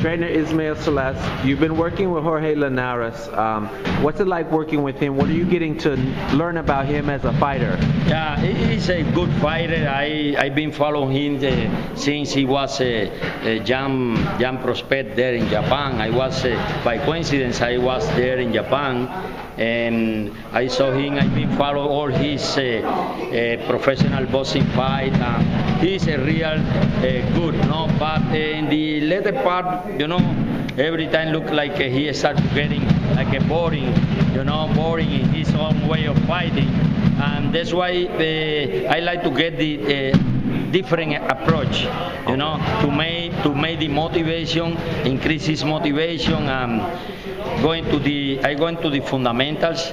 trainer Ismael Salas, you've been working with Jorge Linares. What's it like working with him? What are you getting to learn about him as a fighter? Yeah, he's a good fighter. I've been following him since he was a young prospect there in Japan. I was, by coincidence, I was there in Japan, and I saw him. I've been following all his professional boxing fight. He's a real good, no? But in the later part, every time look like he starts getting like a boring in his own way of fighting, and that's why I like to get the different approach, to make the motivation, increase his motivation. I go into the fundamentals.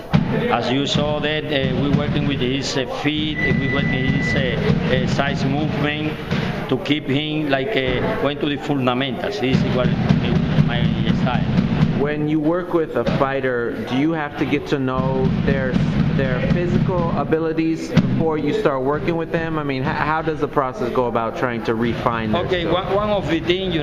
As you saw that we're working with his feet, we work with his size movement to keep him like going to the fundamentals. This is what my style. When you work with a fighter, do you have to get to know their physical abilities before you start working with them? I mean, how does the process go about trying to refine their skills? One of the things,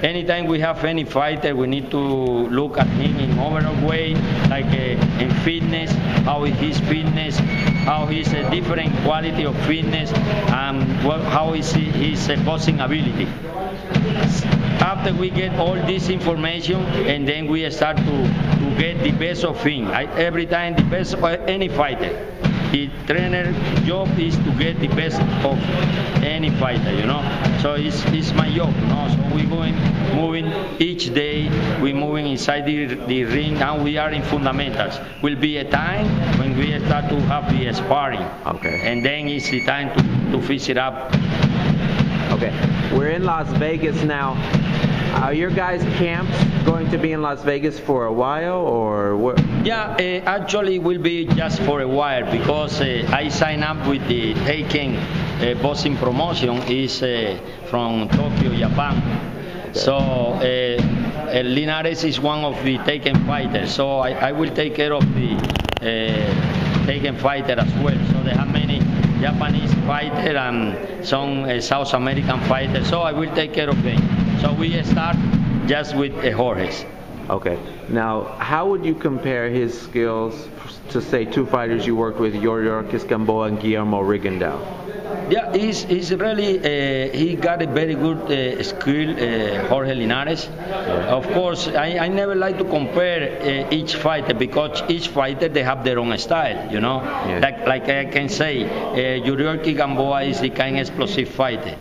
anytime we have any fighter, we need to look at him in overall way, like in fitness, how is his fitness, how is a different quality of fitness, and how is his boxing ability. After we get all this information, and then we start to get the best of him. Every time the best of any fighter. The trainer job is to get the best of any fighter, So it's my job, So we're moving each day. We're moving inside the ring, and we are in fundamentals. Will be a time when we start to have the sparring. Okay. And then it's the time to fix it up. Okay. We're in Las Vegas now. Are your guys' camps going to be in Las Vegas for a while, or what? Yeah, actually will be just for a while, because I signed up with the Taken boxing promotion is from Tokyo, Japan. Okay. So Linares is one of the Taken fighters, so I will take care of the Taken fighter as well. So they have many Japanese fighters and some South American fighters, so I will take care of them. So we start just with Jorge's. Okay. Now, how would you compare his skills to, say, two fighters you worked with, Yuriorkis Gamboa and Guillermo Rigondeaux? Yeah, he's really, he got a very good skill, Jorge Linares. Yeah. Of course, I never like to compare each fighter, because each fighter, they have their own style, Yeah. Like I can say, Yuriorkis Gamboa is the kind of explosive fighter.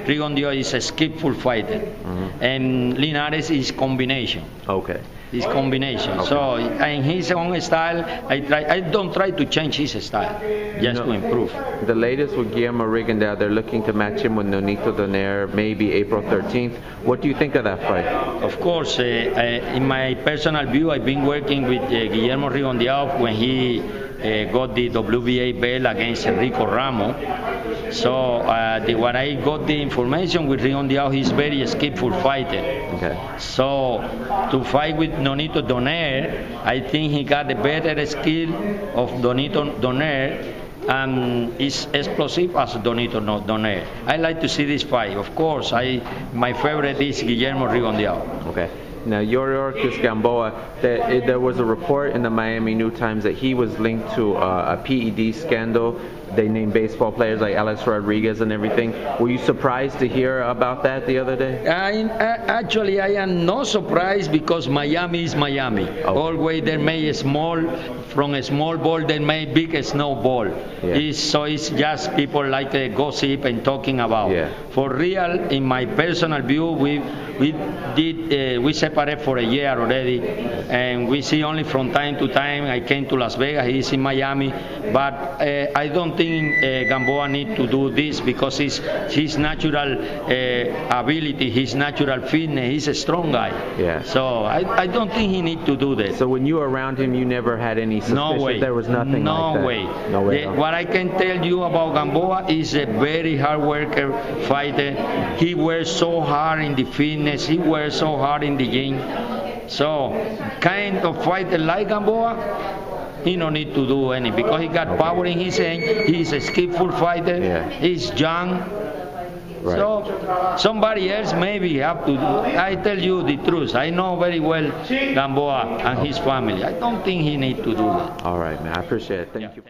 Rigondeaux is a skillful fighter. Mm-hmm. And Linares is combination. Okay. His combination. Okay. So in his own style, I don't try to change his style, just to improve. The latest with Guillermo Rigondeaux, they're looking to match him with Nonito Donaire, maybe April 13th. What do you think of that fight? Of course, in my personal view, I've been working with Guillermo Rigondeaux when he got the WBA belt against Enrico Ramos. So when I got the information with Rigondeaux, he's very skillful fighter. Okay. So to fight with Nonito Donaire, I think he got a better skill of Nonito Donaire, and is explosive as Nonito Donaire. I like to see this fight. Of course, my favorite is Guillermo Rigondeaux. Okay. Now, Yuriorkis Gamboa, there was a report in the Miami New Times that he was linked to a PED scandal. They named baseball players like Alex Rodriguez and everything. Were you surprised to hear about that the other day? Actually, I am not surprised, because Miami is Miami. Okay. Always they make from a small ball, they make big snowball. Yeah. So it's just people like gossip and talking about. Yeah. For real, in my personal view, we separate for a year already, and we see only from time to time. I came to Las Vegas, he's in Miami, but I don't think Gamboa need to do this, because his natural ability, his natural fitness, he's a strong guy. Yeah. So I don't think he need to do that. So when you were around him, you never had any suspicion? No way. There was nothing like that? No way. What I can tell you about Gamboa is a very hard worker fighter. He works so hard in the fitness, he works so hard in the gym. So kind of fighter like Gamboa, he don't need to do any, because he got power in his hand. He's a skillful fighter. Yeah. He's young. Right. So somebody else maybe have to do. I tell you the truth. I know very well Gamboa and his family. I don't think he need to do that. All right, man. I appreciate it. Thank you.